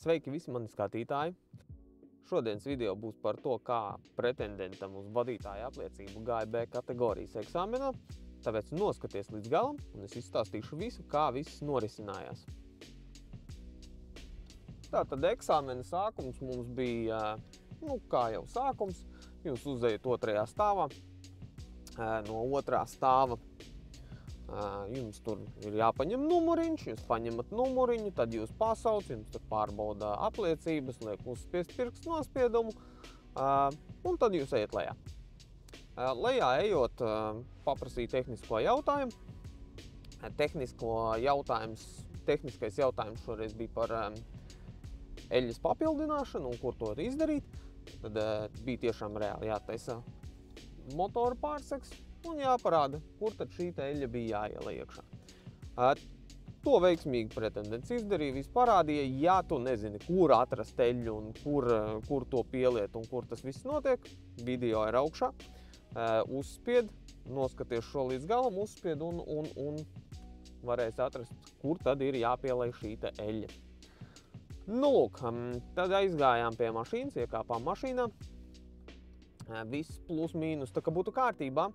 Sveiki visi mani skatītāji! Šodienas video būs par to, kā pretendentam uz vadītāja apliecību gāja B kategorijas eksāmenā, tāpēc noskaties līdz galam un es izstāstīšu visu, kā viss norisinājās. Tātad eksāmena sākums mums bija, kā jau sākums, jūs uzejat otrajā stāvā, no otrā stāva jums tur ir jāpaņem numuriņš, jūs paņemat numuriņu, tad jūs pasauc, jums tur pārbauda apliecības, liek uzspiest pirkstu nospiedumu, un tad jūs ejat lejā. Lejā ejot, paprasīja tehnisko jautājumu. Tehniskais jautājums šoreiz bija par eļļas papildināšanu un kur to izdarīt. Tad bija tiešām reāli jātaisa motora pārseks un jāparāda, kur tad šī eļļa bija jāielai iekšā. To veiksmīgi pretendents izdarīja, viss parādīja. Ja tu nezini, kur atrast eļļu un kur to pieliet un kur tas viss notiek, video ir augšā. Uzspied, noskaties šo līdz galam, uzspied un varēs atrast, kur tad ir jāpielai šī eļļa. Nu, lūk, tad aizgājām pie mašīnas, iekāpām mašīnā. Viss plus mīnus tā kā būtu kārtībā.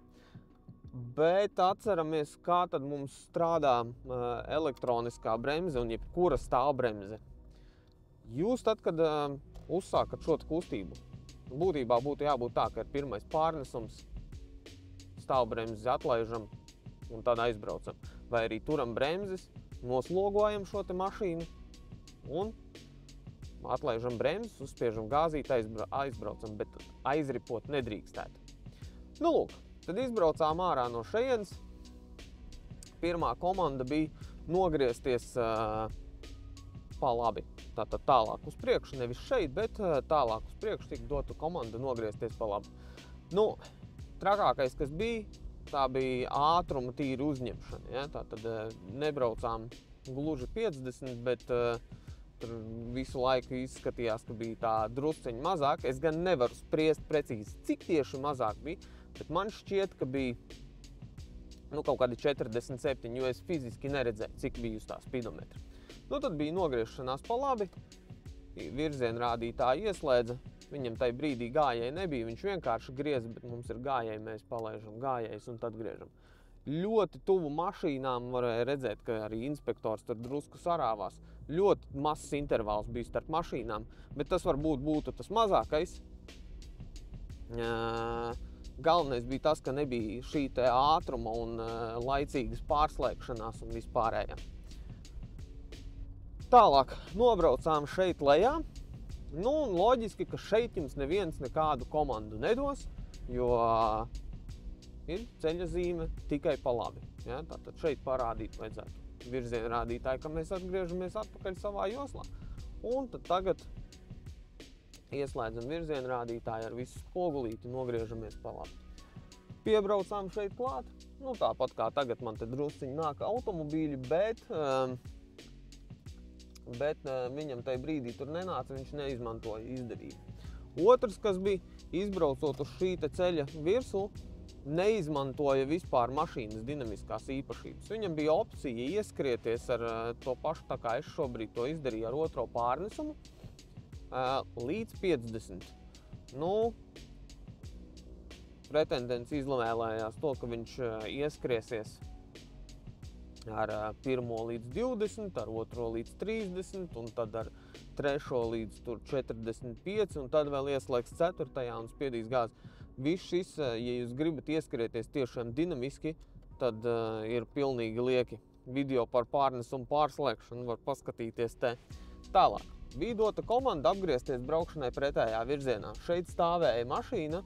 Bet atceramies, kā tad mums strādā elektroniskā bremze un jebkura stāvbremze. Jūs tad, kad uzsākat šo kustību, būtībā būtu jābūt tā, ka ir pirmais pārnesums, stāvbremzes atlaižam un tad aizbraucam. Vai arī turam bremzes, noslogojam šo mašīnu un atlaižam bremzes, uzspiežam gāzīt, aizbraucam, bet aizripot nedrīkstētu. Nu, lūk. Tad izbraucām ārā no šejienes. Pirmā komanda bija nogriezties pa labi. Tātad tālāk uz priekšu, nevis šeit, bet tālāk uz priekšu tika dota komanda nogriezties pa labi. Nu, trakākais, kas bija, tā bija ātruma tīra uzņemšana. Ja? Tātad nebraucām gluži 50, bet tur visu laiku izskatījās, ka bija tā drusceņi mazāk. Es gan nevaru spriest precīzi, cik tieši mazāk bija, bet man šķiet, ka bija kaut kādi 47, jo es fiziski neredzēju, cik bija uz tā spidometra. Nu, tad bija nogriešanās pa labi, virzienrādītāji ieslēdza, viņam tai brīdī gājēji nebija, viņš vienkārši grieza, bet mums ir gājēji, mēs palaižam gājējus un tad griežam. Ļoti tuvu mašīnām varēja redzēt, ka arī inspektors tur drusku sarāvās. Ļoti mazs intervāls bija starp mašīnām, bet tas varbūt būtu tas mazākais. Galvenais bija tas, ka nebija šī ātruma un laicīgas pārslēgšanās un vispārējā. Tālāk nobraucām šeit lejā. Nu, un loģiski, ka šeit jums neviens nekādu komandu nedos, jo ir ceļa zīme tikai pa labi. Ja? Tātad šeit parādīt vajadzētu virzienrādītāji, ka mēs atgriežamies atpakaļ savā joslā. Un tad tagad ieslēdzam virzienrādītāju ar visu spogulīti, nogriežamies pa labi. Piebraucām šeit klāt. Nu, tāpat kā tagad man te drusciņi nāk automobīļi, bet viņam tai brīdī tur nenāca, viņš neizmantoja izdevību. Otrs, kas bija, izbraucot uz šī ceļa virsmu, neizmantoja vispār mašīnas dinamiskās īpašības. Viņam bija opcija ieskrieties ar to pašu, tā kā es šobrīd to izdarīju ar otro pārnesumu, līdz 50. Nu, pretendents izvēlējās to, ka viņš ieskriesies ar pirmo līdz 20, ar otro līdz 30, un tad ar trešo līdz 45, un tad vēl ieslēgs 4. un spiedīs gāzi. Viss šis, ja jūs gribat ieskrieties tiešām dinamiski, tad ir pilnīgi lieki. Video par pārnesumu pārslēgšanu var paskatīties te. Tālāk. Bija dota komanda apgriezties braukšanai pretējā virzienā. Šeit stāvēja mašīna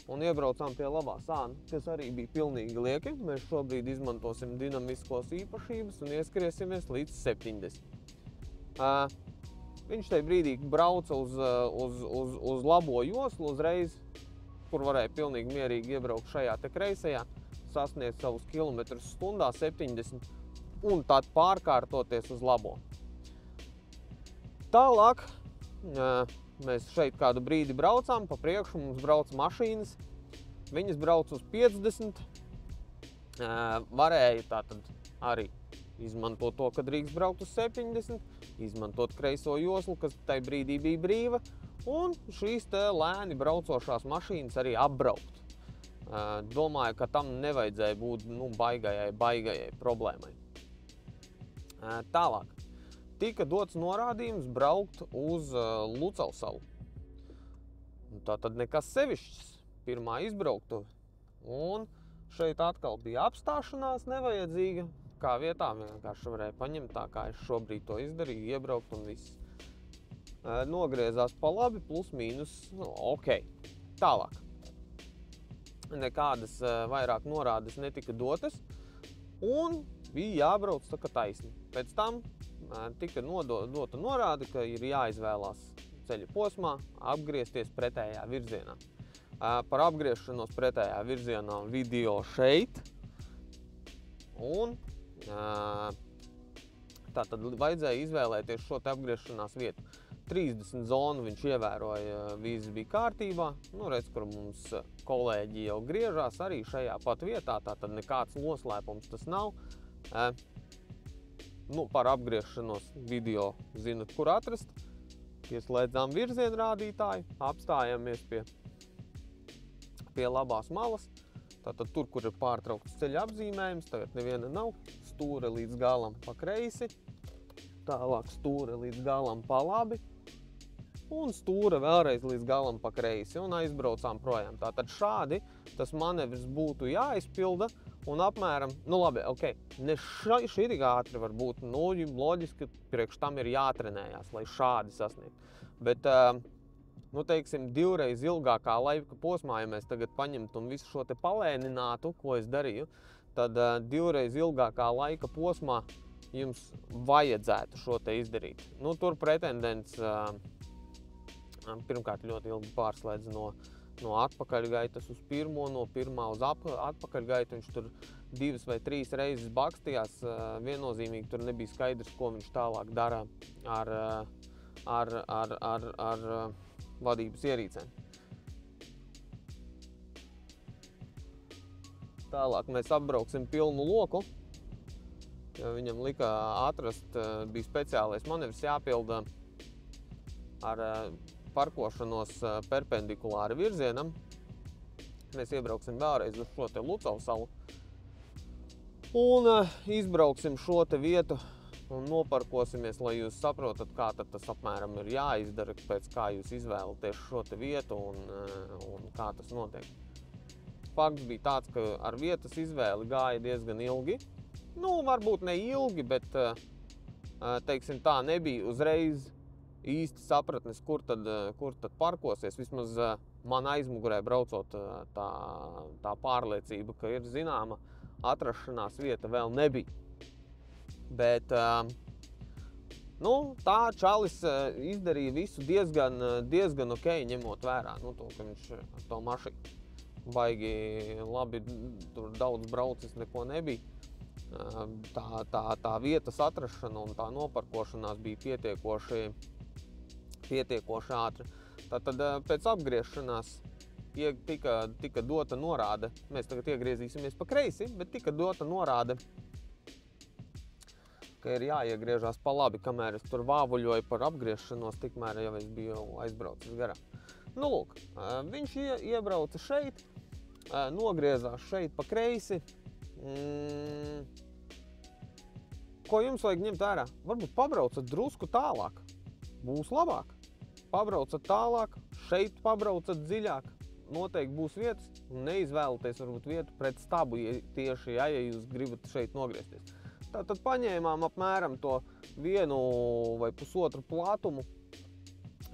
un iebraucām pie labā sāna, kas arī bija pilnīgi lieki. Mēs šobrīd izmantosim dinamiskos īpašības un ieskriesimies līdz 70. Viņš tai brīdī brauca uz labo joslu uzreiz, kur varēja pilnīgi mierīgi iebraukt šajā te kreisajā, sasniegt savus kilometrus stundā 70 un tad pārkārtoties uz labo. Tālāk mēs šeit kādu brīdi braucām, pa priekšu mums brauc mašīnas, viņas brauc uz 50, varēja tātad arī izmantot to, ka drīkst braukt uz 70. izmantot kreiso joslu, kas tajā brīdī bija brīva, un šīs te lēni braucošās mašīnas arī apbraukt. Domāju, ka tam nevajadzēja būt baigajai problēmai. Tālāk. Tika dots norādījums braukt uz Lucavsalu. Tātad nekas sevišķs, pirmā izbrauktuve. Un šeit atkal bija apstāšanās nevajadzīga, kā vietā vienkārši varēja paņemt tā, kā es šobrīd to izdarīju, iebraukt un viss. Nogriezās pa labi, plus mīnus, ok. Tālāk. Nekādas vairāk norādes netika dotas, un bija jābrauc tā kā taisni. Pēc tam tika dota norāde, ka ir jāizvēlās ceļa posmā, apgriezties pretējā virzienā. Par apgriešanos pretējā virzienā video šeit. Un tātad vajadzēja izvēlēties šo te apgriešanās vietu. 30 zonu viņš ievēroja, viss bija kārtībā. Redz, kur mums kolēģi jau griežās arī šajā pat vietā, tātad nekāds noslēpums tas nav. Par apgriešanos video zinat, kur atrast. Ieslēdzām virzienrādītāju, apstājamies pie labās malas. Tātad tur, kur ir pārtraukts ceļa apzīmējums, tagad neviena nav. Stūre līdz galam pa kreisi, tālāk stūre līdz galam pa labi. Un stūra vēlreiz līdz galam pa kreisi un aizbraucām projām. Tātad šādi tas manevrs būtu jāizpilda un apmēram, ne šitī ātri var būt, loģiski priekš tam ir jātrenējās, lai šādi sasniegt. Bet, teiksim, 2 reiz ilgākā laika posmā, ja mēs tagad paņemtu un visu šo te palēninātu, ko es darīju, tad 2 reiz ilgākā laika posmā jums vajadzētu šo te izdarīt. Tur pretendents pirmkārt ļoti ilgi pārslēdz no atpakaļgaitas uz pirmo, no pirmā uz atpakaļgaitu. Viņš tur 2 vai 3 reizes bakstījās. Viennozīmīgi tur nebija skaidrs, ko viņš tālāk dara ar vadības ierīcēm. Tālāk mēs apbrauksim pilnu loku. Viņam lika atrast, bija speciālais manevrs jāpilda ar parkošanos perpendikulāri virzienam. Mēs iebrauksim vēlreiz uz šo te Lucavsalu un izbrauksim šo te vietu un noparkosimies, lai jūs saprotat, kā tad tas apmēram ir jāizdara, pēc kā jūs izvēlaties šo te vietu un kā tas notiek. Fakts bija tāds, ka ar vietas izvēli gāja diezgan ilgi. Varbūt ne ilgi, bet, teiksim tā, nebija uzreiz īsti sapratnes, kur tad parkosies. Vismaz man aizmugurē braucot tā pārliecība, ka ir zināma atrašanās vieta vēl nebija. Bet, tā čalis izdarīja visu diezgan ok, ņemot vērā, to, ka viņš ar to mašīnu baigi labi, tur daudz braucis, neko nebija. Tā vietas atrašana un tā noparkošanās bija pietiekoši ātri. Tātad pēc apgriešanās tika dota norāde, mēs tagad iegriezīsimies pa kreisi, bet tika dota norāde, ka ir jāiegriežās pa labi, kamēr es tur vāvuļoju par apgriešanos, tikmēr jau es biju aizbraucis garām. Viņš iebrauca šeit, nogriezās šeit pa kreisi. Ko jums vajag ņemt vērā? Varbūt pabraucat drusku tālāk, būs labāk. Pabraucat tālāk, šeit pabraucat dziļāk, noteikti būs vietas, un neizvēlaties varbūt vietu pret stabu, tieši, ja jūs gribat šeit nogriezties. Tātad paņēmām apmēram to 1 vai 1,5 platumu,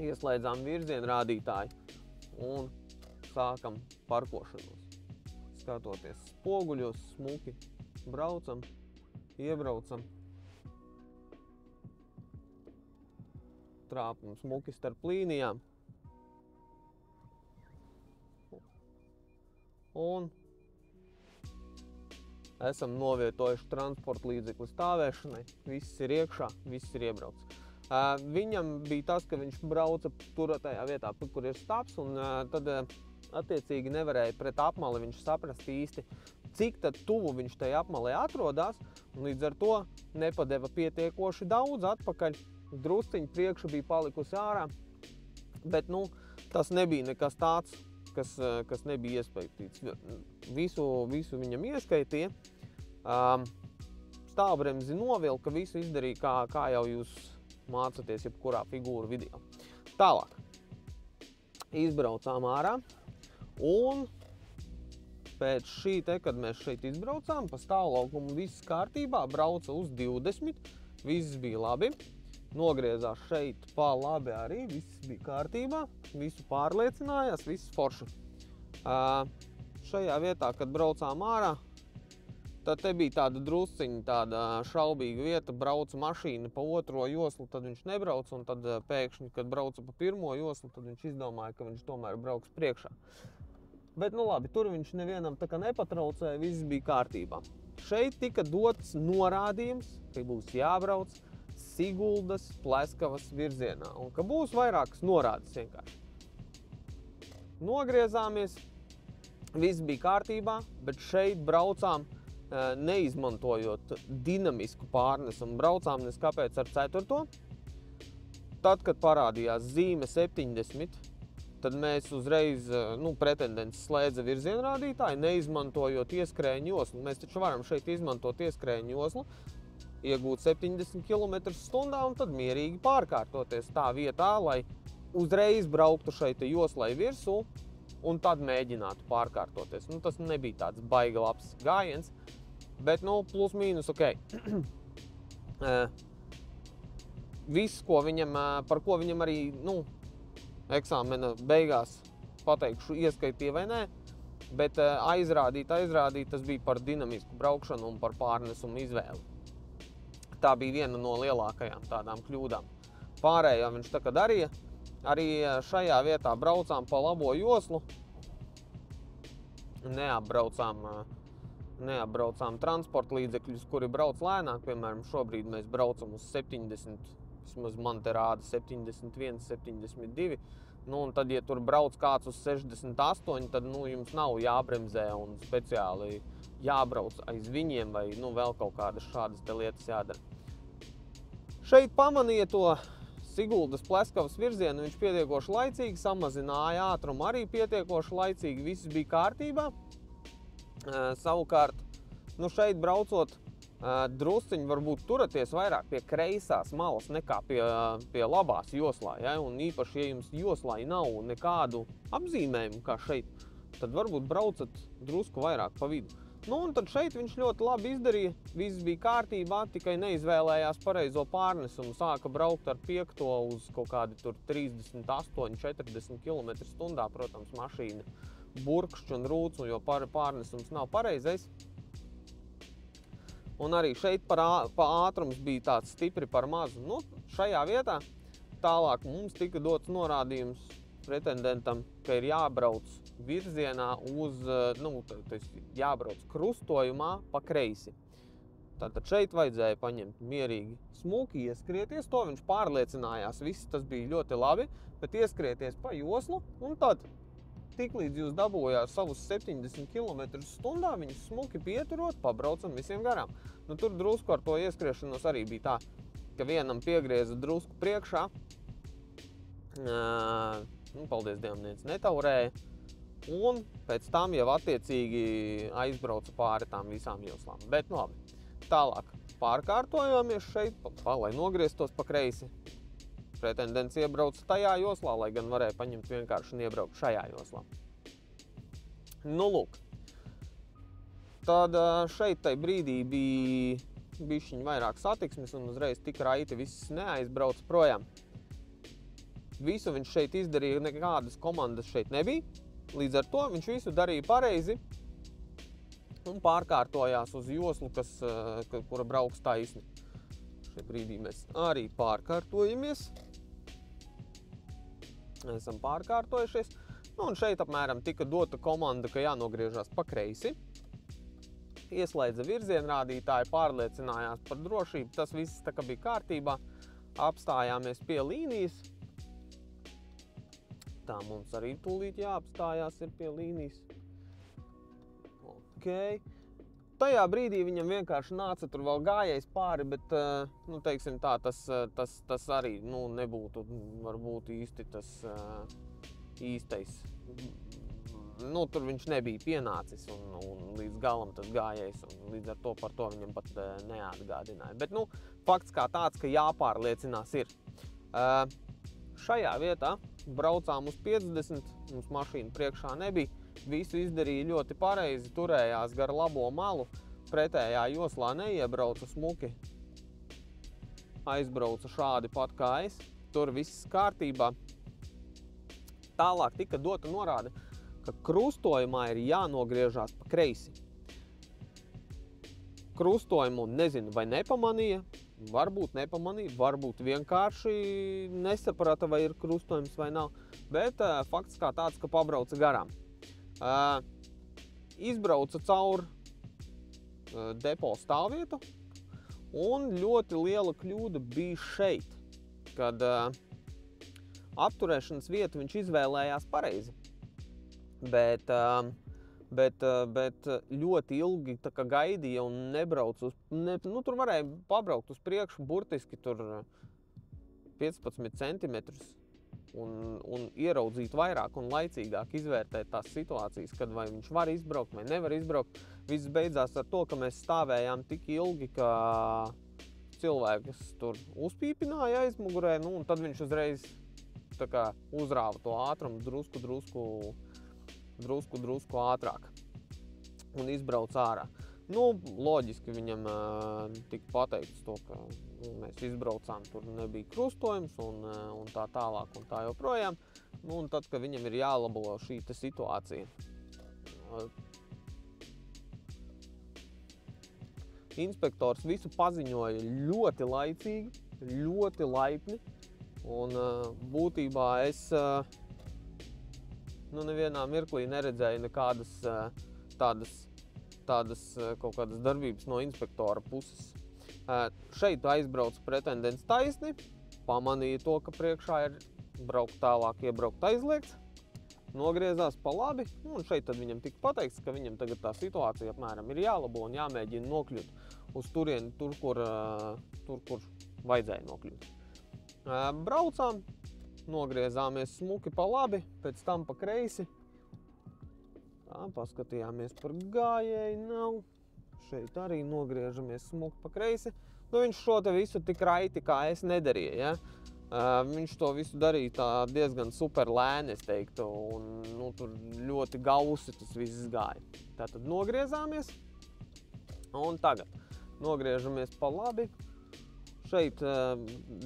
ieslēdzām virzienrādītāju un sākam parkošanos. Skatoties spoguļos, smuki, braucam, iebraucam. Trāpam smuki starp līnijām. Un esam novietojuši transporta līdzekli stāvēšanai. Viss ir iekšā, viss ir iebraucis. Viņam bija tas, ka viņš brauca tur tajā vietā, kur ir stabs, un tad attiecīgi nevarēja pret apmali viņš saprast īsti, cik tad tuvu viņš tajā apmalē atrodās, un līdz ar to nepadeva pietiekoši daudz atpakaļ, drusciņi priekšu bija palikusi ārā, bet, nu, tas nebija nekas tāds, kas nebija ieskaitīts. Visu viņam ieskaitīja. Stāvbremzi novilka, visu izdarīja, kā jau jūs mācaties jebkurā figūru video. Tālāk. Izbraucām ārā, un pēc šī kad mēs šeit izbraucām, pa stāvlaukumu viss kārtībā, brauca uz 20, viss bija labi. Nogriezās šeit pa labi arī, viss bija kārtībā, visu pārliecinājās, viss forši. Šajā vietā, kad braucām ārā, tad te bija tāda drusciņa, tāda šaubīga vieta, brauca mašīna pa otro joslu, tad viņš nebrauca, un tad pēkšņi, kad brauca pa pirmo joslu, tad viņš izdomāja, ka viņš tomēr brauks priekšā. Bet, nu labi, tur viņš nevienam tā kā nepatraucēja, viss bija kārtībā. Šeit tika dots norādījums, ka būs jābrauc Siguldas Pleskavas virzienā, un ka būs vairākas norādes vienkārši. Nogriezāmies, viss bija kārtībā, bet šeit braucām neizmantojot dinamisku pārnesumu. Braucām nes kāpēc ar 4. Tad, kad parādījās zīme 70, tad mēs uzreiz, pretendents slēdza virzienrādītāju, neizmantojot ieskrējiņu joslu. Mēs taču varam šeit izmantot ieskrējiņu joslu, iegūt 70 km/h un tad mierīgi pārkārtoties tā vietā, lai uzreiz brauktu šeit joslai virsū un tad mēģinātu pārkārtoties. Tas nebija tāds baigi labs gājiens, bet, plus mīnus ok. Viss, par ko viņam arī, eksāmena beigās pateikšu ieskaitīja vai nē, bet aizrādīt, tas bija par dinamisku braukšanu un par pārnesumu izvēli. Tā bija viena no lielākajām tādām kļūdām. Pārējā viņš tā kā darīja. Arī šajā vietā braucām pa labo joslu. Neapbraucām transporta līdzekļus, kuri brauc lēnāk. Piemēram, šobrīd mēs braucam uz 70, vismaz man te rāda 71, 72. Un tad, ja tur brauc kāds uz 68, tad jums nav jābremzē un speciāli jābrauc aiz viņiem vai vēl kaut kādas šādas te lietas jādara. Šeit pamanīja to Siguldas Pleskavas virzienu, viņš pietiekoši laicīgi, samazināja ātrumu arī pietiekoši laicīgi, viss bija kārtībā. Savukārt, šeit braucot, drusciņi varbūt turaties vairāk pie kreisās malas nekā pie labās joslā, ja? Un īpaši, ja jums joslā nav nekādu apzīmējumu kā šeit, tad varbūt braucat drusku vairāk pa vidu. Un tad šeit viņš ļoti labi izdarīja, viss bija kārtībā, tikai neizvēlējās pareizo pārnesumu. Sāka braukt ar 5. uz kaut kādi tur 38, 40 km/h, protams, mašīna burkšķ un rūc, jo pārnesums nav pareizais. Un arī šeit pa ātrums bija tāds stipri par mazu. Šajā vietā tālāk mums tika dots norādījums pretendentam, ka ir jābrauc virzienā jābrauc krustojumā pa kreisi. Tātad šeit vajadzēja paņemt mierīgi smuki, ieskrieties, to viņš pārliecinājās, viss tas bija ļoti labi, bet ieskrieties pa joslu, un tad, tiklīdz jūs dabūjāt savus 70 km/h, viņus smuki pieturot, pabraucam visiem garām. Tur drusku ar to ieskriešanos arī bija tā, ka vienam piegrieza drusku priekšā, paldies Dievam, neviens netaurēja, un pēc tam jau attiecīgi aizbrauca pāri tām visām joslām. Bet, labi, tālāk pārkārtojāmies šeit, lai nogrieztos pa kreisi. Pretendents iebrauca tajā joslā, lai gan varēja paņemt vienkārši un iebraukt šajā joslā. Lūk. Tad šeit tai brīdī bija bišķiņ vairāk satiksmes un uzreiz tik raiti viss neaizbrauc projām. Visu viņš šeit izdarīja, nekādas komandas šeit nebija. Līdz ar to viņš visu darīja pareizi un pārkārtojās uz joslu, kura brauks taisni. Šajā brīdī mēs arī pārkārtojamies. Esam pārkārtojušies. Un šeit apmēram tika dota komanda, ka jānogriežās pa kreisi. Ieslēdza virzienrādītāju, pārliecinājās par drošību. Tas viss tā kā bija kārtībā. Apstājāmies pie līnijas. Tā mums arī tūlīt jāapstājās ir pie līnijas. Ok. tajā brīdī viņam vienkārši nāca tur vēl gājējs pāri, bet, nu, teiksim tā, tas arī, nu, nebūtu varbūt īsti tas īstais. Nu, tur viņš nebija pienācis un līdz galam tas gājējs, un līdz ar to par to viņam pat neatgādināja. Bet, nu, fakts kā tāds, ka jāpārliecinās ir. Šajā vietā braucām uz 50, mums mašīna priekšā nebija, visu izdarīja ļoti pareizi, turējās gar labo malu, pretējā joslā neiebrauca smuki, aizbrauca šādi pat kā es, tur viss kārtībā. Tālāk tika dota norāde, ka krustojumā ir jānogriežās pa kreisi. Krustojumu nezinu, vai nepamanīja, varbūt vienkārši nesaprata, vai ir krustojums vai nav, bet fakts kā tāds, ka pabrauca garām. Izbrauca caur depo stāvvietu, un ļoti liela kļūda bija šeit, kad apturēšanas vietu viņš izvēlējās pareizi. Bet ļoti ilgi tā kā gaidīja un nebrauca nu, tur varēja pabraukt uz priekšu burtiski tur 15 centimetrus un ieraudzīt vairāk un laicīgāk izvērtēt tās situācijas, kad vai viņš var izbraukt vai nevar izbraukt. Viss beidzās ar to, ka mēs stāvējām tik ilgi, ka cilvēks tur uzpīpināja aizmugurē, nu, un tad viņš uzreiz tā kā uzrāva to ātrumu drusku ātrāk un izbrauc ārā. Nu, loģiski viņam tika pateikts to, ka mēs izbraucām, tur nebija krustojums un tā tālāk un tā joprojām. Nu, un tad, kad viņam ir jālabo šī situācija. Inspektors visu paziņoja ļoti laicīgi, ļoti laipni. Un būtībā es nevienā mirklī neredzēju nekādas tādas kaut kādas darbības no inspektora puses. Šeit aizbrauca pretendents taisni, pamanīja to, ka priekšā ir braukt tālāk, iebraukt aizliegts, nogriezās pa labi, un šeit tad viņam tika pateikts, ka viņam tagad tā situācija apmēram ir jālabo un jāmēģina nokļūt uz turieni, tur, kur vajadzēja nokļūt. Braucām, nogriezāmies smuki pa labi, pēc tam pa kreisi. Tā, paskatījāmies par gājēju, nav. Šeit arī nogriežamies smuki pa kreisi. Nu, viņš šo te visu tik raiti, kā es nedarīju, ja? Viņš to visu darīja tā diezgan super lēni, es teiktu, un nu, tur ļoti gausi tas viss gāja. Tātad nogriezāmies, un tagad nogriežamies pa labi. Šeit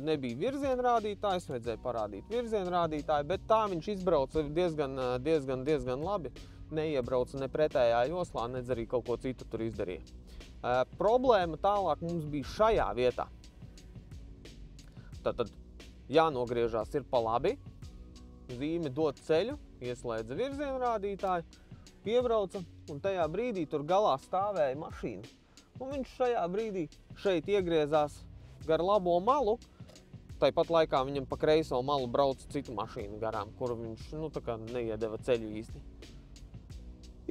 nebija virzienrādītājs, vajadzēja parādīt virzienrādītāju, bet tā viņš izbrauca diezgan labi. Neiebrauca ne pretējā joslā, nedz arī kaut ko citu tur izdarīja. Problēma tālāk mums bija šajā vietā. Tātad jānogriežās ir pa labi, zīme dod ceļu, ieslēdza virzienrādītāju, piebrauca un tajā brīdī tur galā stāvēja mašīna. Un viņš šajā brīdī šeit iegriezās gar labo malu, tāpat laikā viņam pa kreiso malu brauca citu mašīnu garām, kuru viņš tā kā neiedeva ceļu īsti.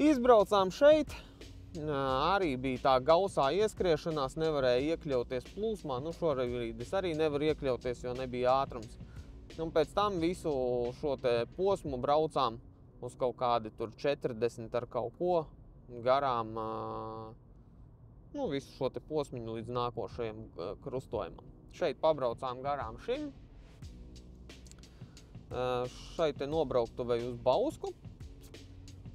Izbraucām šeit, arī bija tā gausā ieskriešanās, nevarēja iekļauties plūsmā, nu šobrīd es arī nevaru iekļauties, jo nebija ātrums. Un pēc tam visu šo te posmu braucām uz kaut kādi tur 40 ar kaut ko garām, nu, visu šo te posmiņu līdz nākošajam krustojumam. Šeit pabraucām garām šim. Šeit te nobrauktuvei uz Bausku.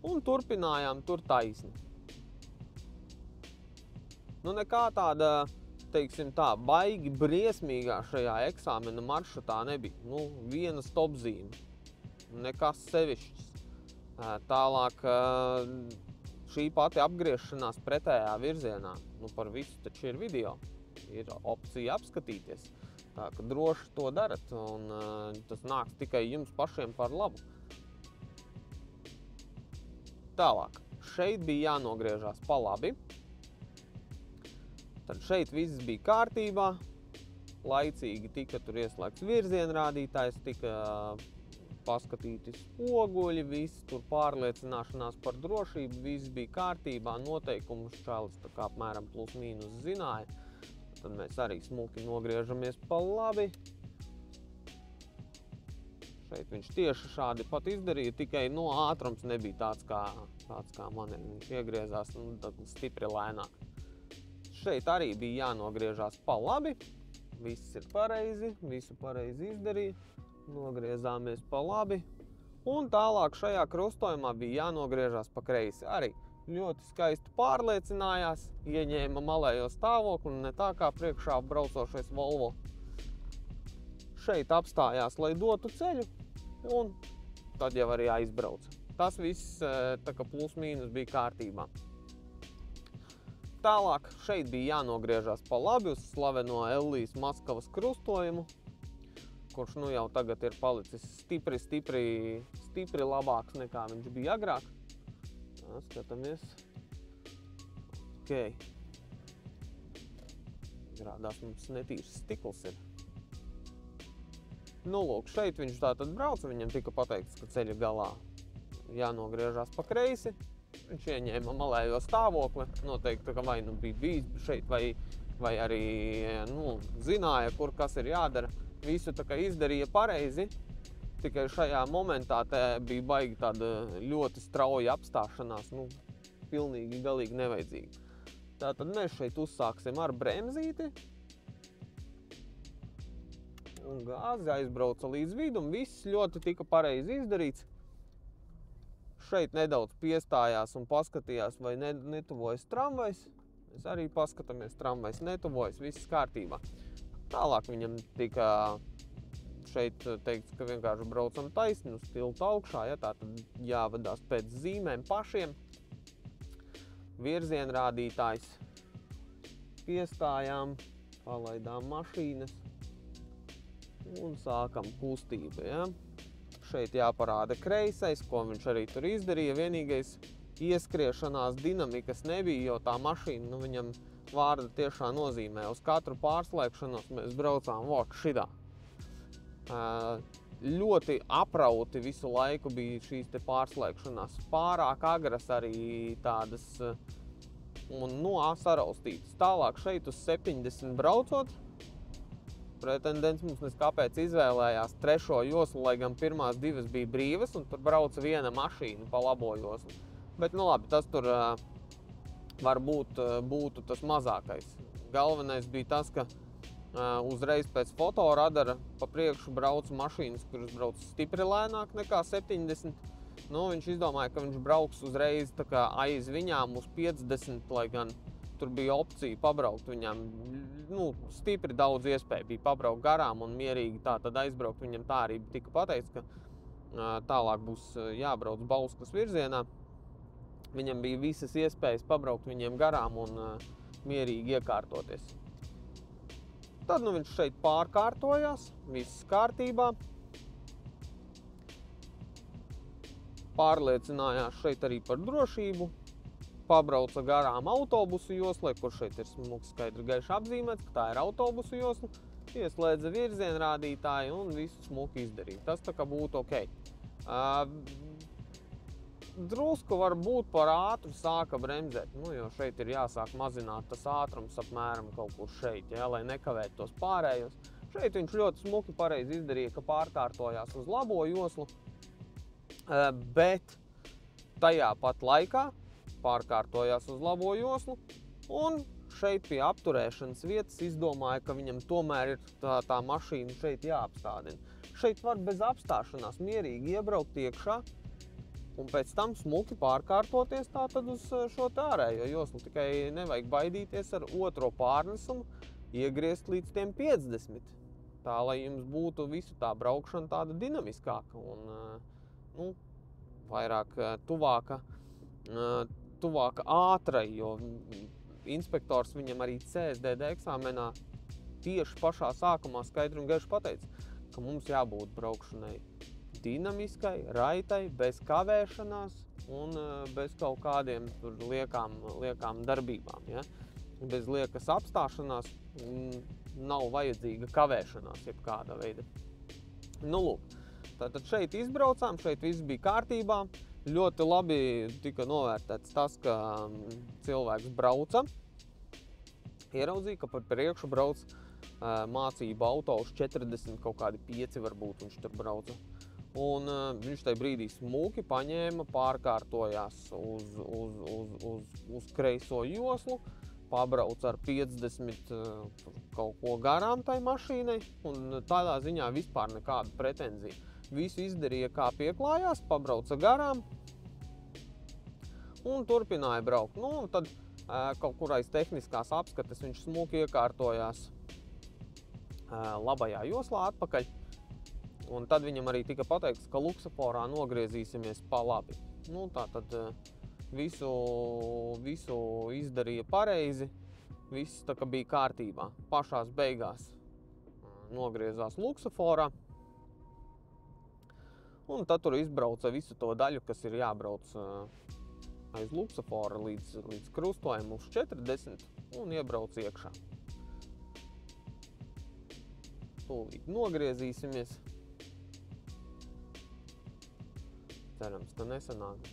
Un turpinājām tur taisni. Nu, nekā tāda, teiksim tā, baigi briesmīgā šajā eksāmena maršrutā nebija. Nu, viena stopzīme. Nekas sevišķs. Tālāk šī pati apgriešanās pretējā virzienā, nu par visu taču ir video, ir opcija apskatīties, tā ka droši to darat un tas nāks tikai jums pašiem par labu. Tālāk, šeit bija jānogriežās pa labi, tad šeit viss bija kārtībā, laicīgi tika tur ieslēgts virzienrādītājs, tika paskatīti spoguļi, viss tur pārliecināšanās par drošību, viss bija kārtībā, noteikumus čalis tā kā apmēram plus mīnus zināja. Tad mēs arī smuki nogriežamies pa labi. Šeit viņš tieši šādi pat izdarīja, tikai ātrums nebija tāds kā man ir. Viņš iegriezās stipri lēnāk. Šeit arī bija jānogriežās pa labi. Viss ir pareizi, visu pareizi izdarīja. Nogriezāmies pa labi. Un tālāk šajā krustojumā bija jānogriežās pa kreisi. Arī ļoti skaisti pārliecinājās, ieņēma malējo stāvokli, ne tā kā priekšā braucošais Volvo. Šeit apstājās, lai dotu ceļu, un tad jau arī aizbrauca. Tas viss tā kā plus mīnus bija kārtībā. Tālāk šeit bija jānogriežās pa labi uz slaveno Ellijas Maskavas krustojumu, kurš nu jau tagad ir palicis stipri labāks nekā viņš bija agrāk. Skatāmies. Ok. Grādās mums netīrs stikls ir. Nu, lūk, šeit viņš tātad brauca, viņam tika pateikts, ka ceļa galā jānogriežās pa kreisi. Viņš ieņēma malējo stāvokli, noteikti, ka vai nu bija bijis šeit, vai arī zināja, kur kas ir jādara. Visu tā kā izdarīja pareizi, tikai šajā momentā bija baigi tāda ļoti strauja apstāšanās, pilnīgi galīgi nevajadzīgi. Tātad mēs šeit uzsāksim ar bremzīti. Un gāzi aizbrauca līdz vidum, viss ļoti tika pareizi izdarīts. Šeit nedaudz piestājās un paskatījās, vai netuvojas tramvajs. Mēs arī paskatāmies, tramvajs netuvojas, viss kārtībā. Tālāk viņam tika šeit teikts, ka vienkārši braucam taisni uz tilta augšā, ja, tātad jāvadās pēc zīmēm pašiem. Virzienrādītājs. Piestājām, palaidām mašīnas un sākam kustību, ja. Šeit jāparāda kreisais, ko viņš arī tur izdarīja. Vienīgais ieskriešanās dinamikas nebija, jo tā mašīna, viņam vārda tiešā nozīmē. Uz katru pārslēgšanos mēs braucām šitā. Ļoti aprauti visu laiku bija šīs te pārslēgšanās. Pārāk agras arī tādas un saraustītas. Tālāk šeit uz 70 braucot, pretendents mums neskāpēc izvēlējās trešo joslu, lai gan pirmās divas bija brīvas, un tur brauca viena mašīna pa labo joslu. Bet, labi, tas tur varbūt būtu tas mazākais. Galvenais bija tas, ka uzreiz pēc fotoradara pa priekšu brauca mašīnas, kuras brauc stipri lēnāk nekā 70. Viņš izdomāja, ka viņš brauks uzreiz tā kā aiz viņām uz 50, lai gan tur bija opcija pabraukt viņam. Stipri daudz iespēju bija pabraukt garām un mierīgi tā tad aizbraukt. Viņam tā arī tika pateikts, ka tālāk būs jābrauc Bauskas virzienā. Viņam bija visas iespējas pabraukt viņiem garām un mierīgi iekārtoties. Tad viņš šeit pārkārtojās, viss kārtībā. Pārliecinājās šeit arī par drošību. Pabrauca garām autobusu joslai, kur šeit ir smuki skaidri gaiši apzīmēts, ka tā ir autobusu josla. Ieslēdza virzienrādītāju un visu smuki izdarīja. Tas tā kā būtu ok. Drusku varbūt par ātru sāka bremzēt, jo šeit ir jāsāk mazināt tas ātrums apmēram kaut kur šeit, ja, lai nekavētu tos pārējos. Šeit viņš ļoti smuki pareizi izdarīja, ka pārkārtojās uz labo joslu, bet tajā pat laikā pārkārtojās uz labo joslu, un šeit pie apturēšanas vietas izdomāja, ka viņam tomēr ir tā mašīna šeit jāapstādina. Šeit var bez apstāšanās mierīgi iebraukt iekšā, un pēc tam smuki pārkārtoties tātad uz šo ārējo joslu. Tikai nevajag baidīties ar otro pārnesumu, iegriezt līdz tiem 50. Tā, lai jums būtu visu tā braukšana tāda dinamiskāka un vairāk tuvāka ātrai, jo inspektors viņam arī CSDD eksāmenā tieši pašā sākumā skaidri un gaiši pateica, ka mums jābūt braukšanai dinamiskai, raitai, bez kavēšanās un bez kaut kādiem tur liekām darbībām. Ja? Bez liekas apstāšanās nav vajadzīga kavēšanās jebkāda veida. Lūk, Tātad šeit izbraucām, šeit viss bija kārtībā. Ļoti labi tika novērtēts tas, ka cilvēks brauca. Ieraudzīja, ka par priekšu brauc mācību auto uz 40, kaut kādi 5 varbūt viņš tur brauca. Un viņš tajā brīdī smuki paņēma, pārkārtojās uz kreiso joslu, pabrauca ar 50 kaut ko garām tai mašīnai, un tādā ziņā vispār nekāda pretenzija. Visu izdarīja, kā pieklājās, pabrauca garām un turpināja braukt. Nu, tad kaut kur aiz tehniskās apskates viņš smuki iekārtojās labajā joslā atpakaļ. Un tad viņam arī tika pateikts, ka luksaforā nogriezīsimies pa labi. Nu, tātad visu izdarīja pareizi, viss tā kā bija kārtībā. Pašās beigās nogriezās luksaforā. Un tad tur izbrauca visu to daļu, kas ir jābrauc aiz luksafora līdz krustojumu uz 40 un iebrauc iekšā. Tūlīt nogriezīsimies. Cerams, ka nesanāk.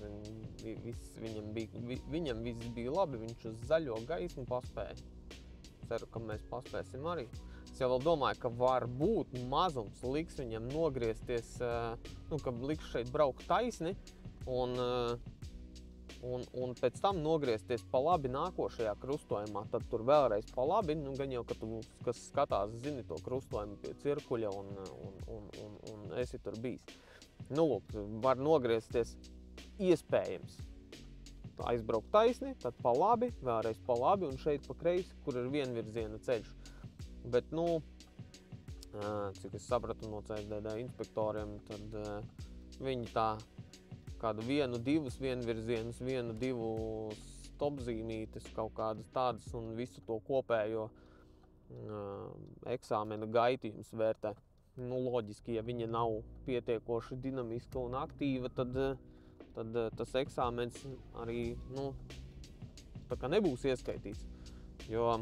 Viņam viss bija labi, viņš uz zaļo gaismu paspēja. Ceru, ka mēs paspēsim arī. Es jau vēl domāju, ka varbūt mazums liks viņam nogriezties, ka liks šeit braukt taisni un pēc tam nogriezties pa labi nākošajā krustojumā. Tad tur vēlreiz pa labi, gan jau, ka tu, kas skatās, zini to krustojumu pie cirkuļa un esi tur bijis. Nu, lūk, var nogriezties iespējams. Aizbraukt taisni, tad pa labi, vēlreiz pa labi un šeit pa kreisi, kur ir vienvirziena ceļš. Bet, cik es sapratu no CSDD inspektoriem, tad viņi tā kādu 1-2 vienvirzienus, 1-2 stopzīmītes, kaut kādas tādas un visu to kopējo eksāmena gaitījums vērtē. Nu, loģiski, ja viņa nav pietiekoši dinamiska un aktīva, tad tas eksāmens arī, tā kā nebūs ieskaitīts. Jo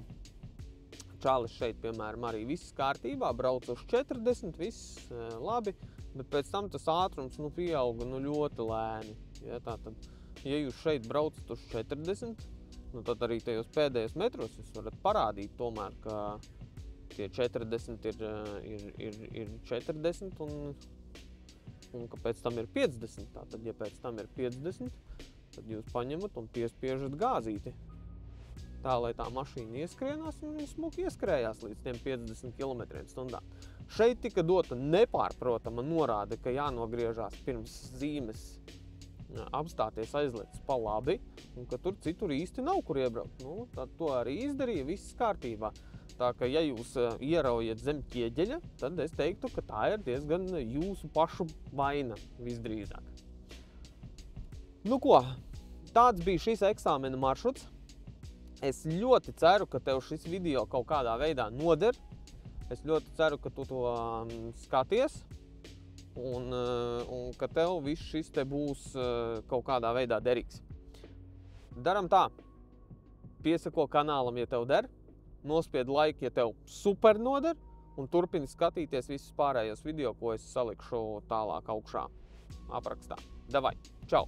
čalis šeit, piemēram, arī viss kārtībā, brauc uz 40, viss labi, bet pēc tam tas ātrums, pieauga, ļoti lēni. Ja, tātad, ja jūs šeit braucat uz 40, tad arī tajos pēdējos metros jūs varat parādīt tomēr, ka tie 40 ir 40 un ka pēc tam ir 50. Tātad, ja pēc tam ir 50, tad jūs paņemat un piespiežat gāzīti. Tā, lai tā mašīna ieskrienās un viņa smuki ieskrējās līdz tiem 50 km/h. Šeit tika dota nepārprotama norāde, ka jānogriežās pirms zīmes apstāties aizliegts pa labi un ka tur citur īsti nav kur iebraukt. Tad to arī izdarīja, viss kārtībā. Tā ka, ja jūs ieraujat zem ķieģeļa, tad es teiktu, ka tā ir diezgan jūsu pašu vaina visdrīzāk. Nu ko, tāds bija šis eksāmena maršruts. Es ļoti ceru, ka tev šis video kaut kādā veidā noder. Es ļoti ceru, ka tu to skaties un ka tev viss šis te būs kaut kādā veidā derīgs. Daram tā, piesako kanālam, ja tev der. Nospied laiku, ja tev super noder, un turpini skatīties visus pārējos video, ko es salikšu tālāk augšā aprakstā. Davai, čau!